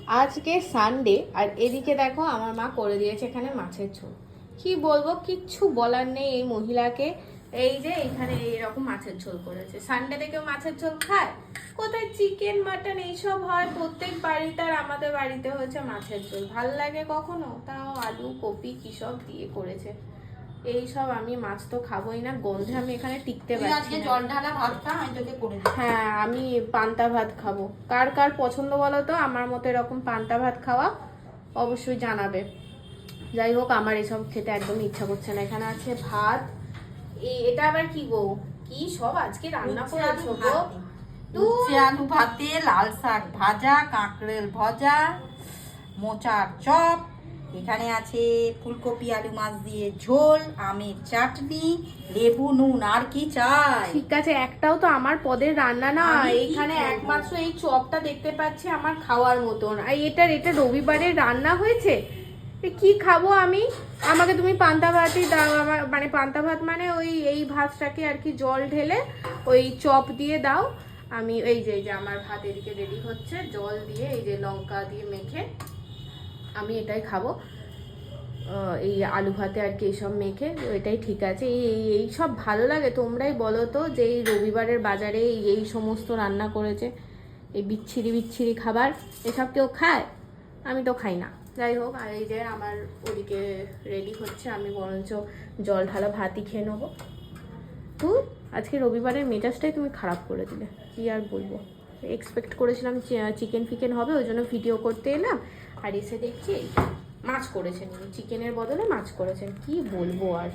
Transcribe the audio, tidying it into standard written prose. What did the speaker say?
আজকে সানডে আর এদিকে দেখো আমার মা করে দিয়েছে এখানে মাছের ঝোল। কি বলবো, কিচ্ছু বলার নেই এই মহিলাকে। এই যে এখানে এইরকম মাছের ঝোল করেছে। সানডে কেউ মাছের ঝোল খায়? কোথায় চিকেন মাটন এইসব হয় প্রত্যেক বাড়িতে, আর আমাদের বাড়িতে হয়েছে মাছের ঝোল। ভাল লাগে কখনো? তাও আলু কপি কি সব দিয়ে করেছে। এই সব আমি মাছ তো খাবোই না, গন্ধে আমি এখানে টিকতে পারছি না। জল ঢালা ভাত খা, আমি তোকে করে দিই। হ্যাঁ, আমি পান্তা ভাত খাবো। কার কার পছন্দ বলো তো আমার মতো এরকম পান্তা ভাত খাওয়া, অবশ্যই জানাবে। যাই হোক, আমার এসব খেতে একদম ইচ্ছা করছে না। এখানে আছে ভাত। এটা আবার কি গো? কি সব আজকে রান্না করেছো গো? উচ্ছে আলু ভাতে, লাল শাক ভাজা, কাঁকড়েল ভাজা, মোচার চপ, এখানে আছে ফুলকপি আলু মাছ দিয়ে ঝোল, আমের চাটনি, লেবু নুন, আর কি চাই? ঠিক আছে, একটাও তো আমার পদের রান্না না। আমি কি এখানে করবো? একমাত্র এই চপটা দেখতে পাচ্ছি আমার খাওয়ার মতন। আর এটা রবিবারের রান্না হয়েছে। কি খাবো আমি? আমাকে তুমি পান্তা ভাতই দাও। আমার মানে পান্তা ভাত মানে ওই এই ভাতটাকে আর কি জল ঢেলে ওই চপ দিয়ে দাও। আমি এই যে আমার ভাত এদিকে রেডি হচ্ছে, জল দিয়ে এই যে লঙ্কা দিয়ে মেখে আমি এটাই খাবো। এই আলু ভাতে আর কি এইসব মেখে, এটাই ঠিক আছে। এই সব ভালো লাগে? তোমরাই বলো তো যে এই রবিবারের বাজারে এই সমস্ত রান্না করেছে, এই বিচ্ছিরি বিচ্ছিরি খাবার, এসব কেউ খায়? আমি তো খাই না। যাই হোক, আর এই যে আমার ওদিকে রেডি হচ্ছে, আমি বরঞ্চ জল ঢালা ভাতই খেয়ে নেবো। তো আজকে রবিবারের মেজাজটাই তুমি খারাপ করে দিলে, কি আর বলবো। এক্সপেক্ট করেছিলাম চিকেন ফিকেন হবে, ওই জন্য ভিডিও করতে এলাম, আর এসে দেখছি মাছ করেছেন, চিকেনের বদলে মাছ করেছেন। কি বলবো আর।